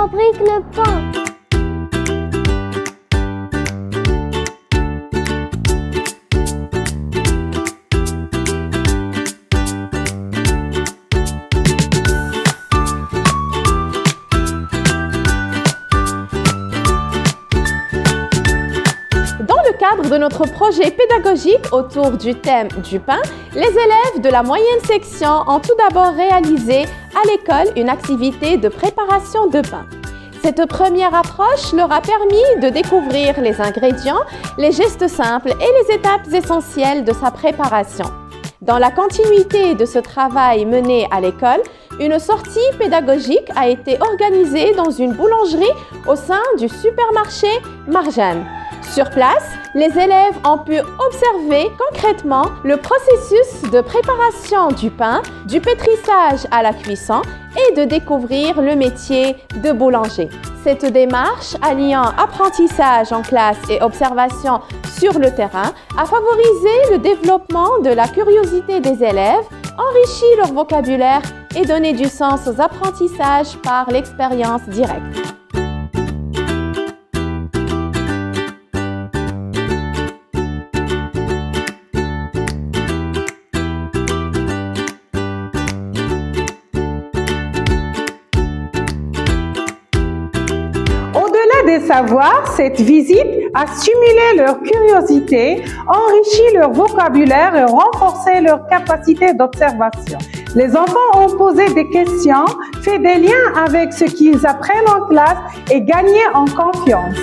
fabrique le pain? Dans le cadre de notre projet pédagogique autour du thème du pain, les élèves de la moyenne section ont tout d'abord réalisé à l'école une activité de préparation de pain. Cette première approche leur a permis de découvrir les ingrédients, les gestes simples et les étapes essentielles de sa préparation. Dans la continuité de ce travail mené à l'école, une sortie pédagogique a été organisée dans une boulangerie au sein du supermarché Marjane. Sur place, les élèves ont pu observer concrètement le processus de préparation du pain, du pétrissage à la cuisson et de découvrir le métier de boulanger. Cette démarche, alliant apprentissage en classe et observation sur le terrain, a favorisé le développement de la curiosité des élèves, enrichi leur vocabulaire et donné du sens aux apprentissages par l'expérience directe. Des savoirs, cette visite a stimulé leur curiosité, enrichi leur vocabulaire et renforcé leur capacité d'observation. Les enfants ont posé des questions, fait des liens avec ce qu'ils apprennent en classe et gagné en confiance.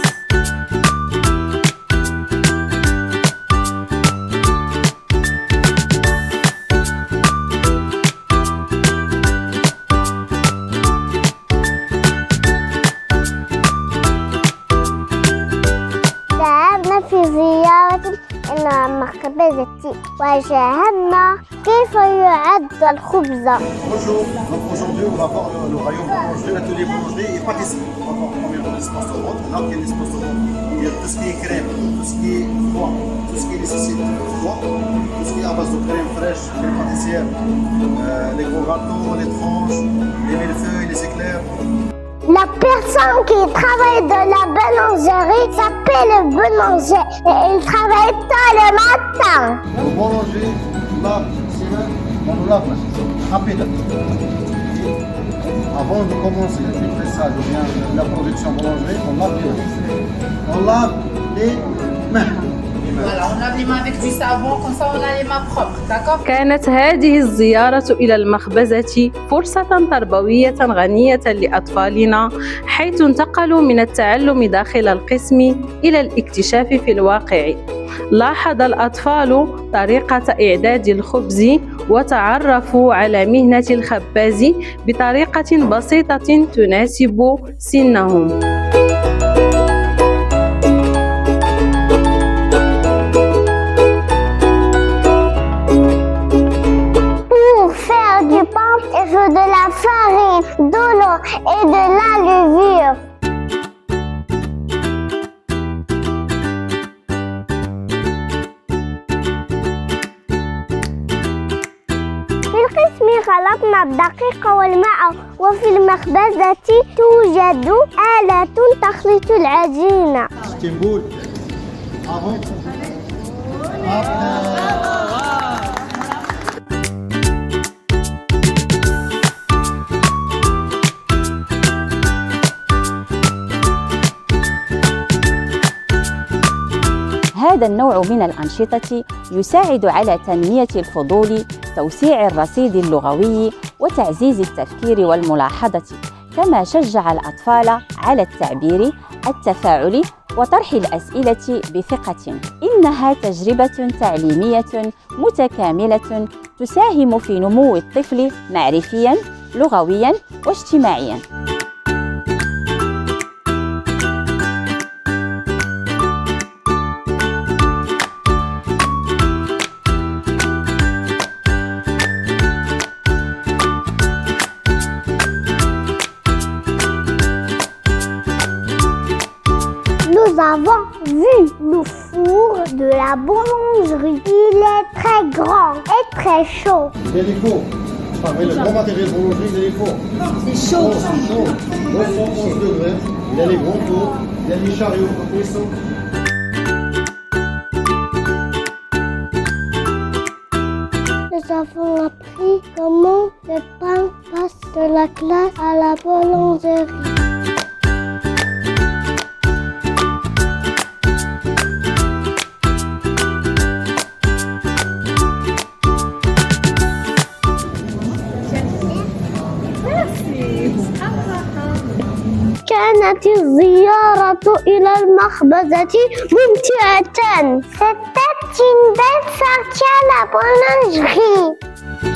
في زيارة إلى المخبزة وشاهدنا كيف يعد الخبز. Bonjour, donc aujourd'hui on va voir le rayon boulangerie, l'atelier boulangerie et pâtisserie. On va voir premièrement l'espace de vente. Là, il y a l'espace de vente. Il y a tout ce qui est crème, tout ce qui est froid, tout ce qui nécessite froid, tout ce qui est à base de crème fraîche, crème pâtissière, les gros gâteaux, les tranches, les millefeuilles, les éclairs. La personne qui travaille dans la boulangerie s'appelle le boulanger et il travaille tôt le matin. Le boulanger lave ses mains, on nous lave rapide. Avant de commencer le pressage ou bien la production boulangerie, on lave les mains. On lave les mains. Voilà, on lave les mains avec du savon, comme ça on a les mains propres, d'accord? كانت هذه الزيارة إلى المخبزة فرصة تربوية غنية لأطفالنا، حيث انتقلوا من التعلم داخل القسم إلى الاكتشاف في الواقع. لاحظ الأطفال طريقة إعداد الخبز وتعرفوا على مهنة الخباز بطريقة بسيطة تناسب سنهم. Du pain, il faut de la farine, de l'eau et de la levure. في القسم خلطنا الدقيق والماء وفي المخبزة توجد آلة تخلط العجينة. هذا النوع من الأنشطة يساعد على تنمية الفضول، توسيع الرصيد اللغوي، وتعزيز التفكير والملاحظة، كما شجع الأطفال على التعبير، التفاعل، وطرح الأسئلة بثقة. إنها تجربة تعليمية متكاملة تساهم في نمو الطفل معرفياً، لغوياً، واجتماعياً. Nous avons vu le four de la boulangerie. Il est très grand et très chaud. Il y a des fours Mais le grand matériel boulangerie, il est fort. C'est chaud. C'est chaud. 911 degrés. Il y a les gros tours, il y a les chariots pour cuisson. Nous avons appris comment le pain passe de la glace à la boulangerie. كانت الزيارة إلى المخبزة ممتعة. C'était une belle sortie à la boulangerie.